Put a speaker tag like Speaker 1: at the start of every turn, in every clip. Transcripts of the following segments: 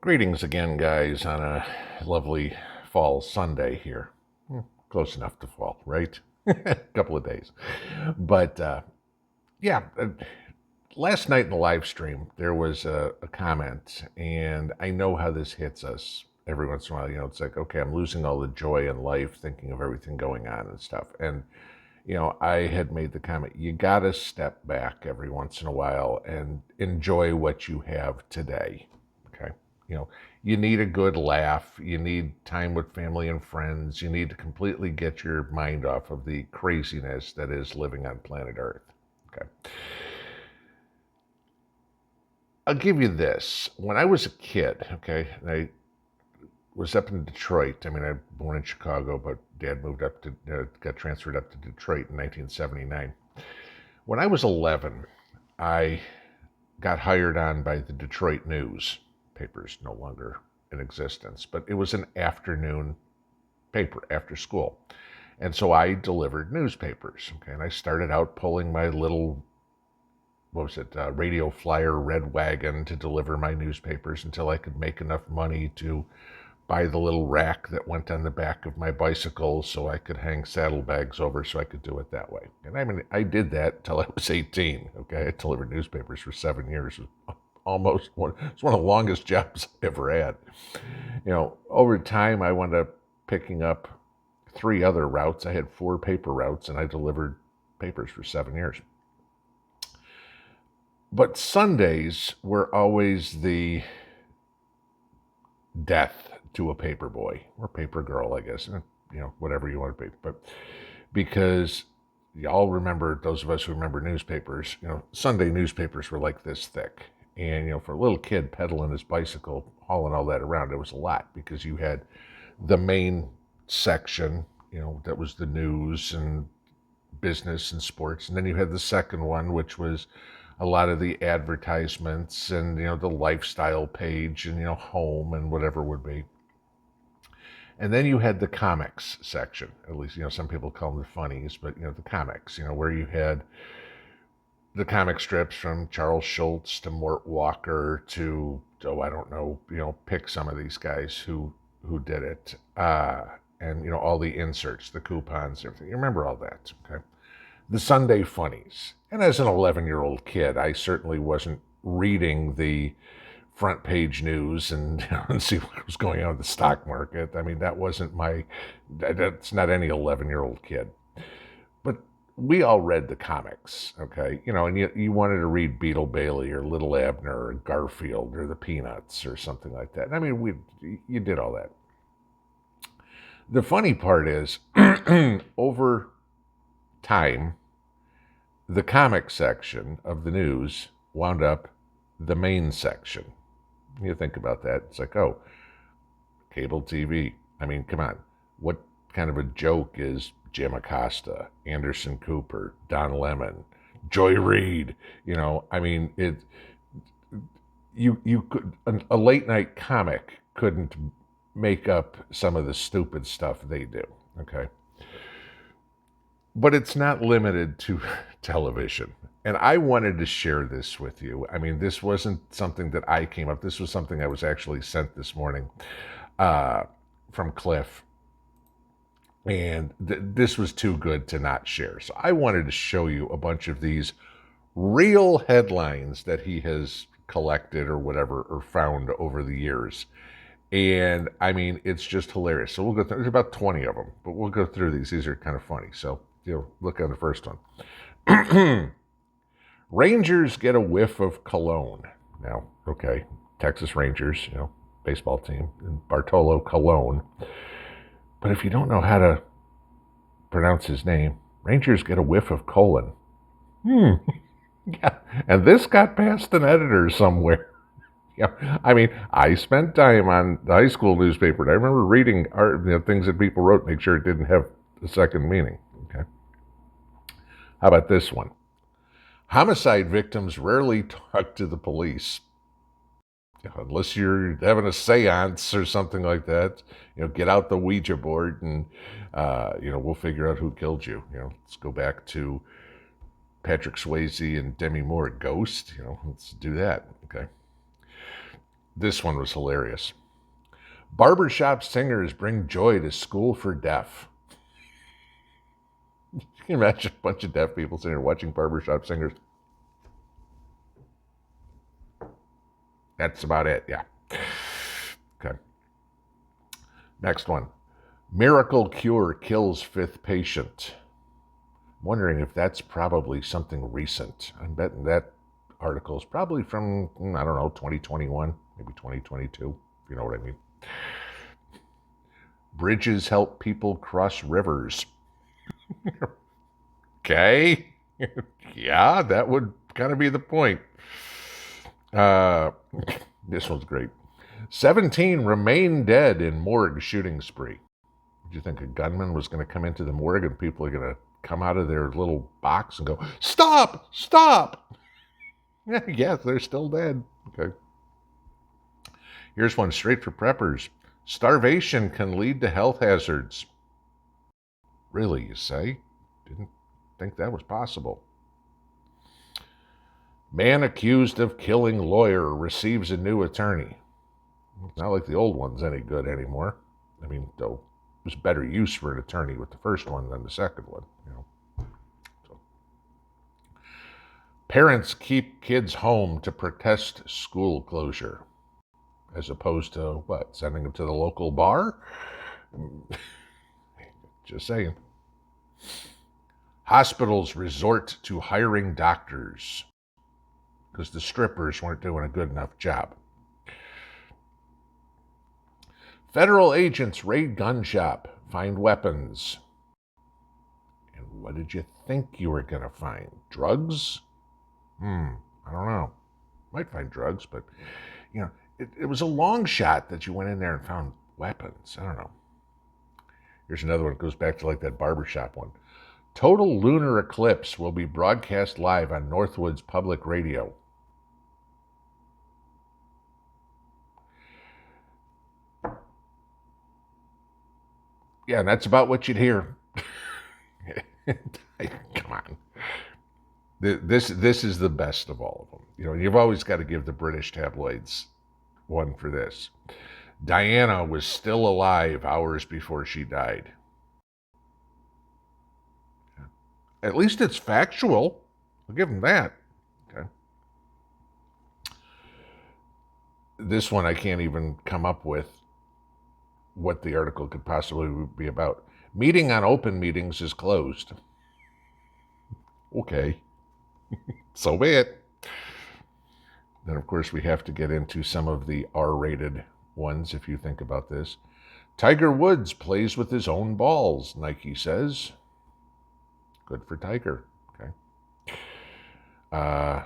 Speaker 1: Greetings again, guys, on a lovely fall Sunday here. Close enough to fall, right? A couple of days. But yeah, last night in the live stream, there was a comment, and I know how this hits us every once in a while. It's like, okay, I'm losing all the joy in life thinking of everything going on and stuff. And I had made the comment, you got to step back every once in a while and enjoy what you have today. Okay. You know, you need a good laugh. You need time with family and friends. You need to completely get your mind off of the craziness that is living on planet Earth. Okay. I'll give you this. When I was a kid, okay, and I was up in Detroit. I mean, I was born in Chicago, but Dad moved up to, got transferred up to Detroit in 1979. When I was 11, I got hired on by the Detroit News. Paper's no longer in existence, but it was an afternoon paper after school. And so I delivered newspapers. Okay, and I started out pulling my little, radio flyer red wagon to deliver my newspapers until I could make enough money to buy the little rack that went on the back of my bicycle so I could hang saddlebags over so I could do it that way. And I mean, I did that until I was 18. Okay, I delivered newspapers for 7 years. It's one of the longest jobs I ever had. Over time, I wound up picking up 3 other routes. I had 4 paper routes, and I delivered papers for 7 years. But Sundays were always the death to a paper boy or paper girl, I guess, whatever you want to be. But because y'all remember, those of us who remember newspapers, Sunday newspapers were like this thick. And, for a little kid pedaling his bicycle, hauling all that around, it was a lot because you had the main section, that was the news and business and sports. And then you had the second one, which was a lot of the advertisements and, the lifestyle page and, home and whatever would be. And then you had the comics section, at least, some people call them the funnies, but, the comics, where you had the comic strips from Charles Schulz to Mort Walker to, I don't know, pick some of these guys who did it. And, all the inserts, the coupons, everything. You remember all that, okay? The Sunday funnies. And as an 11-year-old kid, I certainly wasn't reading the front page news and, and see what was going on in the stock market. I mean, that's not any 11-year-old kid. But we all read the comics, okay? And you wanted to read Beetle Bailey or Little Abner or Garfield or the Peanuts or something like that. I mean, you did all that. The funny part is, over time, the comic section of the news wound up the main section. You think about that, it's like, oh, cable TV. I mean, come on. What kind of a joke is Jim Acosta, Anderson Cooper, Don Lemon, Joy Reid? I mean, you could, a late night comic couldn't make up some of the stupid stuff they do, okay? But it's not limited to television. And I wanted to share this with you. I mean, this wasn't something that I came up. This was something I was actually sent this morning from Cliff. And this was too good to not share. So I wanted to show you a bunch of these real headlines that he has collected or whatever, or found over the years. And I mean, it's just hilarious. So we'll go through, there's about 20 of them, but we'll go through these. These are kind of funny. So, look at the first one. Rangers get a whiff of cologne. Now, okay, Texas Rangers, baseball team, and Bartolo Colon. But if you don't know how to pronounce his name, Rangers get a whiff of colon. Yeah, and this got past an editor somewhere. Yeah, I mean, I spent time on the high school newspaper, and I remember reading things that people wrote, make sure it didn't have a second meaning. Okay. How about this one? Homicide victims rarely talk to the police. Unless you're having a seance or something like that, get out the Ouija board and, we'll figure out who killed you. Let's go back to Patrick Swayze and Demi Moore, Ghost. Let's do that. Okay. This one was hilarious. Barbershop singers bring joy to school for deaf. You can imagine a bunch of deaf people sitting there watching barbershop singers. That's about it, yeah. Okay. Next one. Miracle cure kills fifth patient. I'm wondering if that's probably something recent. I'm betting that article is probably from, I don't know, 2021, maybe 2022, if you know what I mean. Bridges help people cross rivers. Okay. Yeah, that would kind of be the point. This one's great. 17 remain dead in morgue shooting spree. Did you think a gunman was going to come into the morgue and people are going to come out of their little box and go, stop, stop? Yes, they're still dead. Okay. Here's one straight for preppers. Starvation can lead to health hazards. Really, you say? Didn't think that was possible. Man accused of killing lawyer receives a new attorney. It's not like the old one's any good anymore. I mean, though, there's better use for an attorney with the first one than the second one, you know. So. Parents keep kids home to protest school closure, as opposed to what? Sending them to the local bar? Just saying. Hospitals resort to hiring doctors because the strippers weren't doing a good enough job. Federal agents raid gun shop, find weapons. And what did you think you were going to find? Drugs? I don't know. Might find drugs, but, you know, it was a long shot that you went in there and found weapons. I don't know. Here's another one that goes back to like that barbershop one. Total lunar eclipse will be broadcast live on Northwood's public radio. Yeah, and that's about what you'd hear. Come on. This is the best of all of them. You know, you've always got to give the British tabloids one for this. Diana was still alive hours before she died. At least it's factual. I'll give them that. Okay. This one I can't even come up with what the article could possibly be about. Meeting on open meetings is closed. Okay. So be it. Then, of course, we have to get into some of the R-rated ones, if you think about this. Tiger Woods plays with his own balls, Nike says. Good for Tiger. Okay.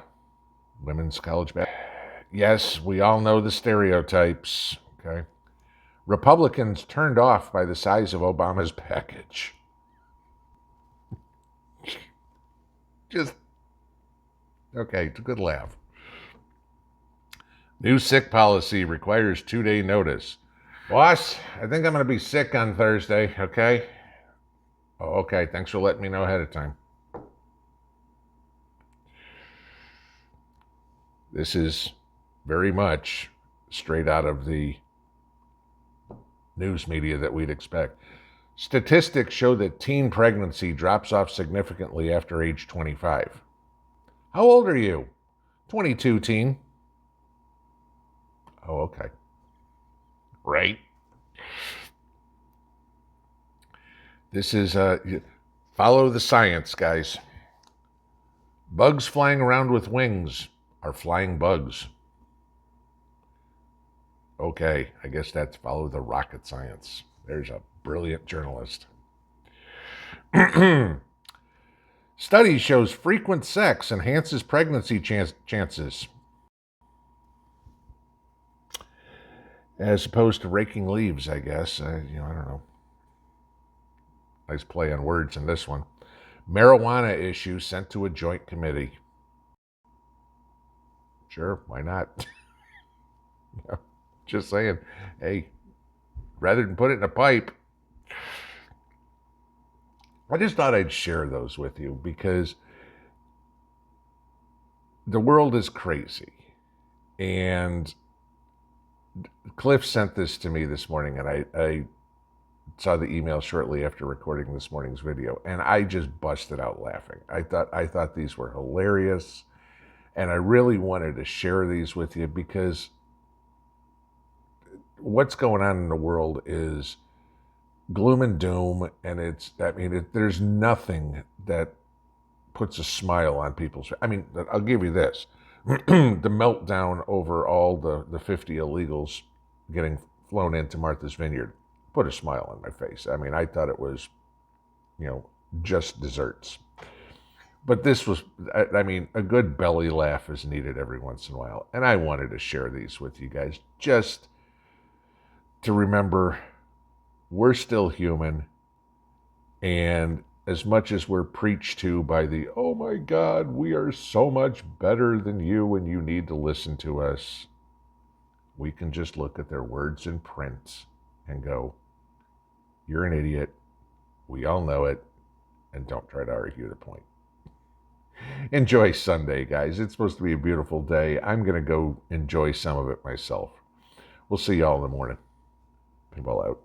Speaker 1: Women's college basketball. Yes, we all know the stereotypes. Okay. Republicans turned off by the size of Obama's package. Just, okay, it's a good laugh. New sick policy requires 2-day notice. Boss, I think I'm going to be sick on Thursday, okay? Oh, okay, thanks for letting me know ahead of time. This is very much straight out of the news media that we'd expect. Statistics show that teen pregnancy drops off significantly after age 25. How old are you? 22, teen. Oh, okay. Right. This is, follow the science, guys. Bugs flying around with wings are flying bugs. Okay, I guess that's follow the rocket science. There's a brilliant journalist. Study shows frequent sex enhances pregnancy chances. As opposed to raking leaves, I guess. I don't know. Nice play on words in this one. Marijuana issue sent to a joint committee. Sure, why not? Just saying. Hey, rather than put it in a pipe. I just thought I'd share those with you because the world is crazy. And Cliff sent this to me this morning, and I saw the email shortly after recording this morning's video, and I just busted out laughing. I thought these were hilarious, and I really wanted to share these with you because what's going on in the world is gloom and doom, and there's nothing that puts a smile on people's. I mean, I'll give you this: the meltdown over all the 50 illegals getting flown into Martha's Vineyard put a smile on my face. I mean, I thought it was, just desserts. But this was, I mean, a good belly laugh is needed every once in a while, and I wanted to share these with you guys just to remember we're still human, and as much as we're preached to by the, oh my God, we are so much better than you and you need to listen to us, we can just look at their words in print and go, you're an idiot, we all know it, and don't try to argue the point. Enjoy Sunday, guys. It's supposed to be a beautiful day. I'm going to go enjoy some of it myself. We'll see y'all in the morning. Pinball out.